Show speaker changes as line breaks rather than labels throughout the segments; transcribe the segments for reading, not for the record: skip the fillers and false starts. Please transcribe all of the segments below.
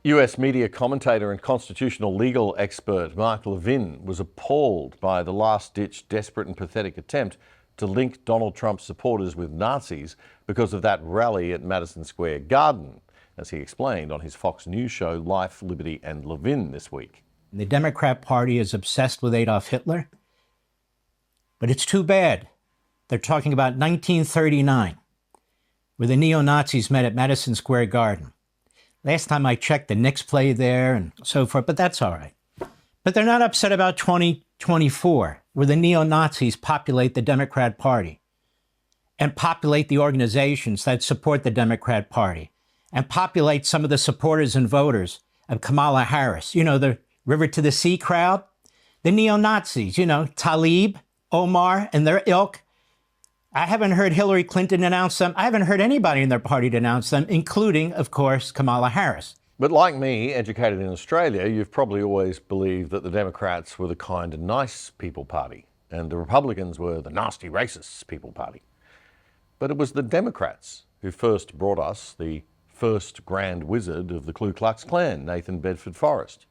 US media commentator and constitutional legal expert Mark Levin was appalled by the last-ditch, desperate and pathetic attempt to link Donald Trump's supporters with Nazis because of that rally at Madison Square Garden, as he explained on his Fox News show Life, Liberty and Levin this week.
The Democrat Party is obsessed with Adolf Hitler, but it's too bad. They're talking about 1939, where the neo-Nazis met at Madison Square Garden. Last time I checked, the Knicks played there and so forth, but that's all right. But they're not upset about 2024, where the neo-Nazis populate the Democrat Party and populate the organizations that support the Democrat Party and populate some of the supporters and voters of Kamala Harris. You know, the River to the Sea crowd, the neo-Nazis, you know, Tlaib, Omar, and their ilk. I haven't heard Hillary Clinton announce them. I haven't heard anybody in their party announce them, including, of course, Kamala Harris.
But like me, educated in Australia, you've probably always believed that the Democrats were the kind and nice people party, and the Republicans were the nasty racist people party. But it was the Democrats who first brought us the first grand wizard of the Ku Klux Klan, Nathan Bedford Forrest.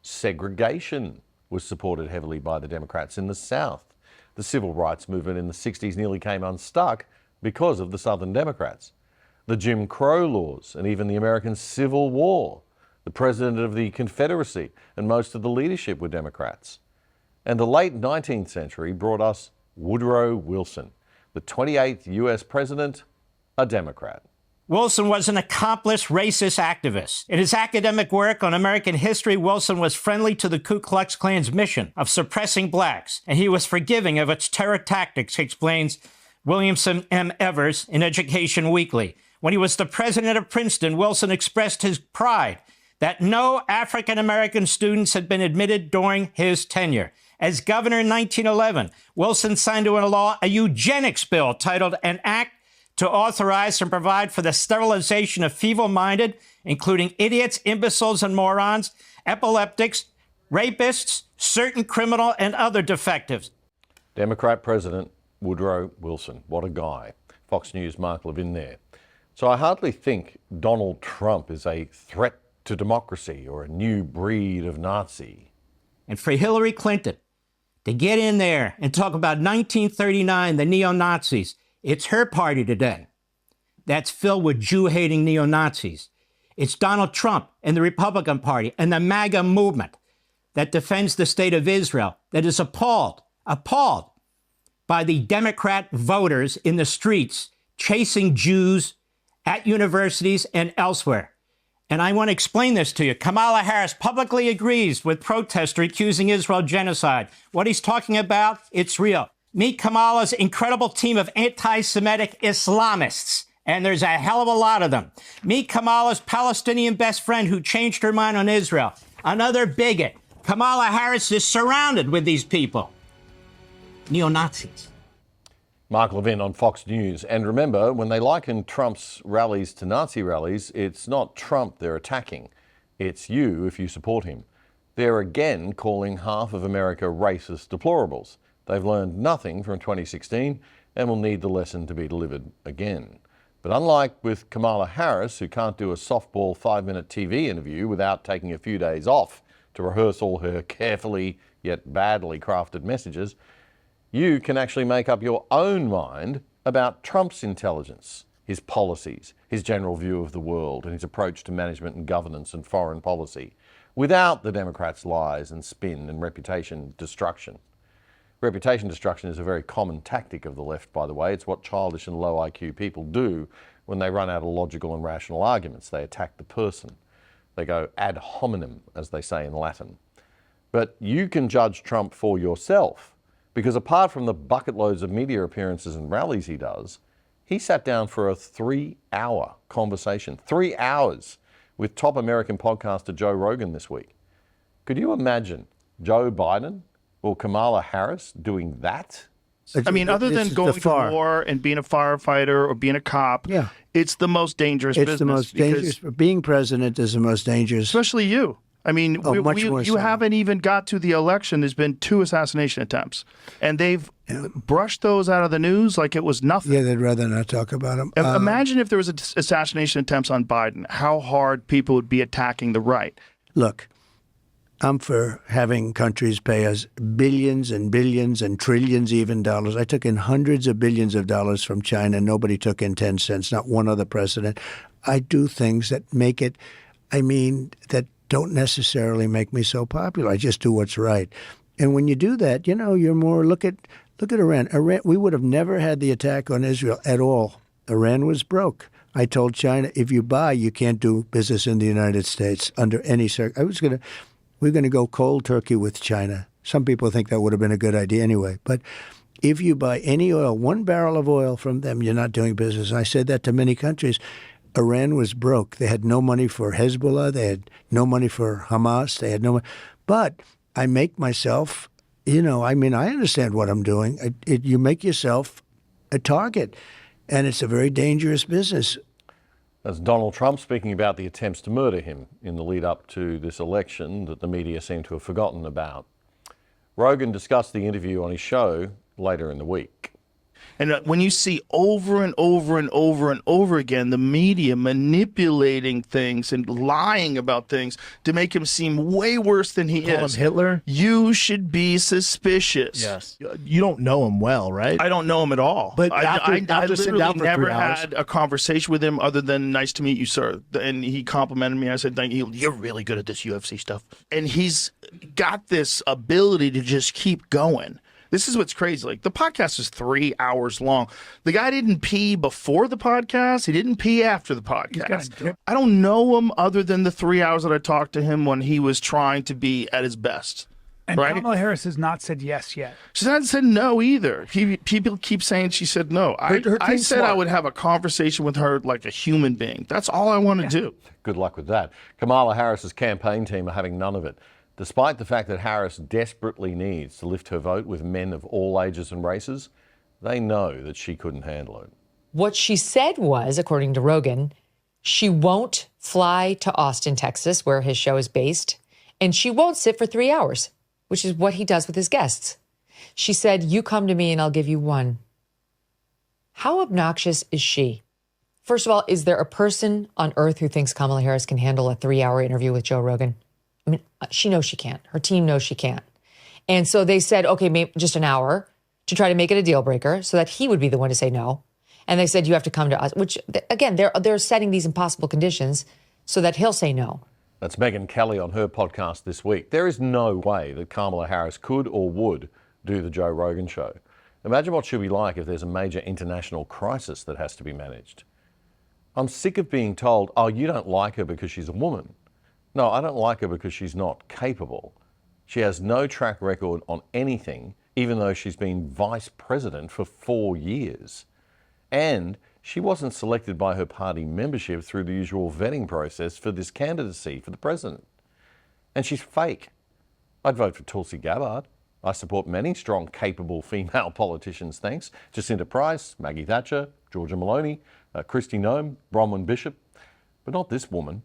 Segregation was supported heavily by the Democrats in the South. The civil rights movement in the 60s nearly came unstuck because of the Southern Democrats. The Jim Crow laws and even the American Civil War. The president of the Confederacy and most of the leadership were Democrats. And the late 19th century brought us Woodrow Wilson, the 28th US president, a Democrat.
Wilson was an accomplished racist activist. In his academic work on American history, Wilson was friendly to the Ku Klux Klan's mission of suppressing blacks, and he was forgiving of its terror tactics, explains Williamson M. Evers in Education Weekly. When he was the president of Princeton, Wilson expressed his pride that no African-American students had been admitted during his tenure. As governor in 1911, Wilson signed into law a eugenics bill titled An Act to authorize and provide for the sterilization of feeble-minded, including idiots, imbeciles, and morons, epileptics, rapists, certain criminal and other defectives.
Democrat President Woodrow Wilson. What a guy. Fox News' Mark Levin there. So I hardly think Donald Trump is a threat to democracy or a new breed of Nazi.
And for Hillary Clinton to get in there and talk about 1939, the neo-Nazis, it's her party today that's filled with Jew-hating neo-Nazis. It's Donald Trump and the Republican Party and the MAGA movement that defends the state of Israel, that is appalled by the Democrat voters in the streets chasing Jews at universities and elsewhere. And I want to explain this to you. Kamala Harris publicly agrees with protesters accusing Israel of genocide. What he's talking about, it's real. Meet Kamala's incredible team of anti-Semitic Islamists, and there's a hell of a lot of them. Meet Kamala's Palestinian best friend who changed her mind on Israel, another bigot. Kamala Harris is surrounded with these people, neo-Nazis.
Mark Levin on Fox News. And remember, when they liken Trump's rallies to Nazi rallies, it's not Trump they're attacking. It's you if you support him. They're again calling half of America racist deplorables. They've learned nothing from 2016 and will need the lesson to be delivered again. But unlike with Kamala Harris, who can't do a softball 5-minute TV interview without taking a few days off to rehearse all her carefully yet badly crafted messages, you can actually make up your own mind about Trump's intelligence, his policies, his general view of the world, and his approach to management and governance and foreign policy, without the Democrats' lies and spin and reputation destruction. Reputation destruction is a very common tactic of the left, by the way. It's what childish and low IQ people do when they run out of logical and rational arguments. They attack the person. They go ad hominem, as they say in Latin. But you can judge Trump for yourself, because apart from the bucket loads of media appearances and rallies he does, he sat down for a 3-hour conversation, 3 hours, with top American podcaster Joe Rogan this week. Could you imagine Joe Biden or Kamala Harris doing that?
I mean, other than going to war and being a firefighter or being a cop, it's the most dangerous business.
It's the most dangerous. Being president is the most dangerous.
Especially you. I mean,
much more
you
so.
haven't even got to the election. There's been 2 assassination attempts, and they've brushed those out of the news like it was nothing.
Yeah, they'd rather not talk about them.
Imagine if there was assassination attempts on Biden, how hard people would be attacking the right.
Look, I'm for having countries pay us billions and billions and trillions even dollars. I took in hundreds of billions of dollars from China. Nobody took in 10 cents, not one other president. I do things that make it, that don't necessarily make me so popular. I just do what's right. And when you do that, you're more, look at Iran. We would have never had the attack on Israel at all. Iran was broke. I told China, if you buy, you can't do business in the United States under any circumstance. We're going to go cold turkey with China. Some people think that would have been a good idea anyway. But if you buy any oil, 1 barrel of oil from them, you're not doing business. And I said that to many countries. Iran was broke. They had no money for Hezbollah. They had no money for Hamas. They had no money. But I make myself, I understand what I'm doing. You make yourself a target, and it's a very dangerous business.
That's Donald Trump speaking about the attempts to murder him in the lead up to this election that the media seem to have forgotten about. Rogan discussed the interview on his show later in the week.
And when you see over and over and over and over again the media manipulating things and lying about things to make him seem way worse than he
Call
is,
him Hitler?
you should be suspicious.
Yes. You don't know him well, right?
I don't know him at all.
But
I
after sitting
literally
down for
never
3 hours.
had a conversation with him other than "nice to meet you, sir." And he complimented me. I said, "Thank you. You're really good at this UFC stuff." And he's got this ability to just keep going. This is what's crazy. Like, the podcast is 3 hours long. The guy didn't pee before the podcast. He didn't pee after the podcast. I don't know him other than the 3 hours that I talked to him when he was trying to be at his best.
And
right?
Kamala Harris has not said yes yet.
She hasn't said no either. People keep saying she said no. I
team's
said I
smart.
would have a conversation with her like a human being. That's all I want to do.
Good luck with that. Kamala Harris's campaign team are having none of it, despite the fact that Harris desperately needs to lift her vote with men of all ages and races. They know that she couldn't handle it.
What she said was, according to Rogan, she won't fly to Austin, Texas, where his show is based, and she won't sit for 3 hours, which is what he does with his guests. She said, "You come to me and I'll give you 1." How obnoxious is she? First of all, is there a person on earth who thinks Kamala Harris can handle a 3-hour interview with Joe Rogan? I mean, she knows she can't. Her team knows she can't. And so they said, okay, maybe just an hour to try to make it a deal breaker so that he would be the one to say no. And they said, you have to come to us, which, again, they're setting these impossible conditions so that he'll say no.
That's Megyn Kelly on her podcast this week. There is no way that Kamala Harris could or would do the Joe Rogan show. Imagine what she'll be like if there's a major international crisis that has to be managed. I'm sick of being told, oh, you don't like her because she's a woman. No, I don't like her because she's not capable. She has no track record on anything, even though she's been vice president for 4 years. And she wasn't selected by her party membership through the usual vetting process for this candidacy for the president. And she's fake. I'd vote for Tulsi Gabbard. I support many strong, capable female politicians, thanks. Jacinta Price, Maggie Thatcher, Georgia Maloney, Kristi Noem, Bronwyn Bishop, but not this woman.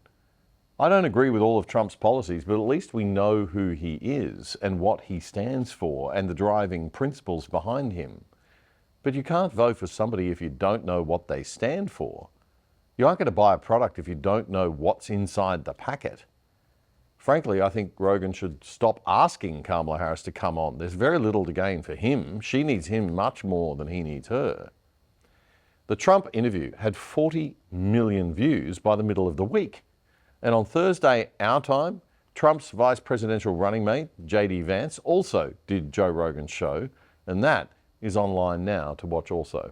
I don't agree with all of Trump's policies, but at least we know who he is and what he stands for and the driving principles behind him. But you can't vote for somebody if you don't know what they stand for. You aren't going to buy a product if you don't know what's inside the packet. Frankly, I think Rogan should stop asking Kamala Harris to come on. There's very little to gain for him. She needs him much more than he needs her. The Trump interview had 40 million views by the middle of the week. And on Thursday, our time, Trump's vice presidential running mate, J.D. Vance, also did Joe Rogan's show, and that is online now to watch also.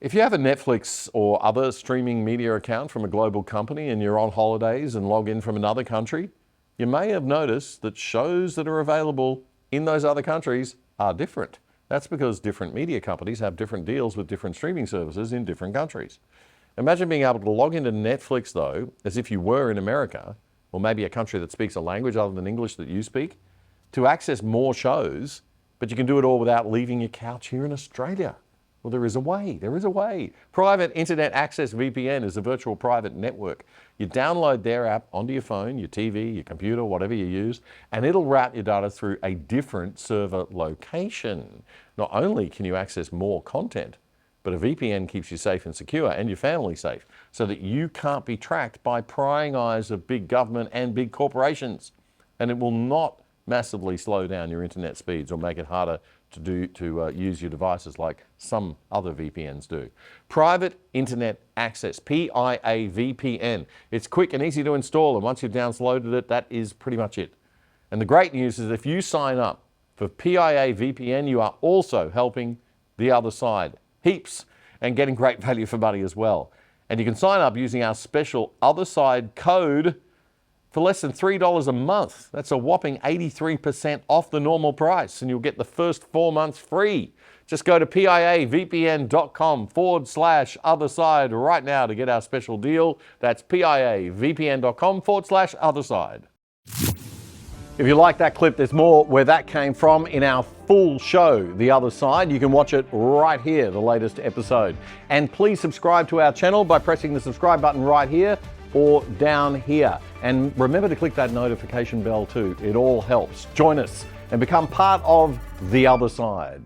If you have a Netflix or other streaming media account from a global company and you're on holidays and log in from another country, you may have noticed that shows that are available in those other countries are different. That's because different media companies have different deals with different streaming services in different countries. Imagine being able to log into Netflix, though, as if you were in America, or maybe a country that speaks a language other than English that you speak, to access more shows, but you can do it all without leaving your couch here in Australia. Well, there is a way. There is a way. Private Internet Access VPN is a virtual private network. You download their app onto your phone, your TV, your computer, whatever you use, and it'll route your data through a different server location. Not only can you access more content, but a VPN keeps you safe and secure and your family safe so that you can't be tracked by prying eyes of big government and big corporations. And it will not massively slow down your internet speeds or make it harder to use your devices like some other VPNs do. Private Internet Access, PIA VPN. It's quick and easy to install, and once you've downloaded it, that is pretty much it. And the great news is if you sign up for PIA VPN, you are also helping the other side heaps and getting great value for money as well. And you can sign up using our special Other Side code for less than $3 a month. That's a whopping 83% off the normal price, and you'll get the first 4 months free. Just go to piavpn.com/otherside right now to get our special deal. That's piavpn.com/otherside. If you like that clip, there's more where that came from in our full show, The Other Side. You can watch it right here, the latest episode. And please subscribe to our channel by pressing the subscribe button right here or down here. And remember to click that notification bell too. It all helps. Join us and become part of The Other Side.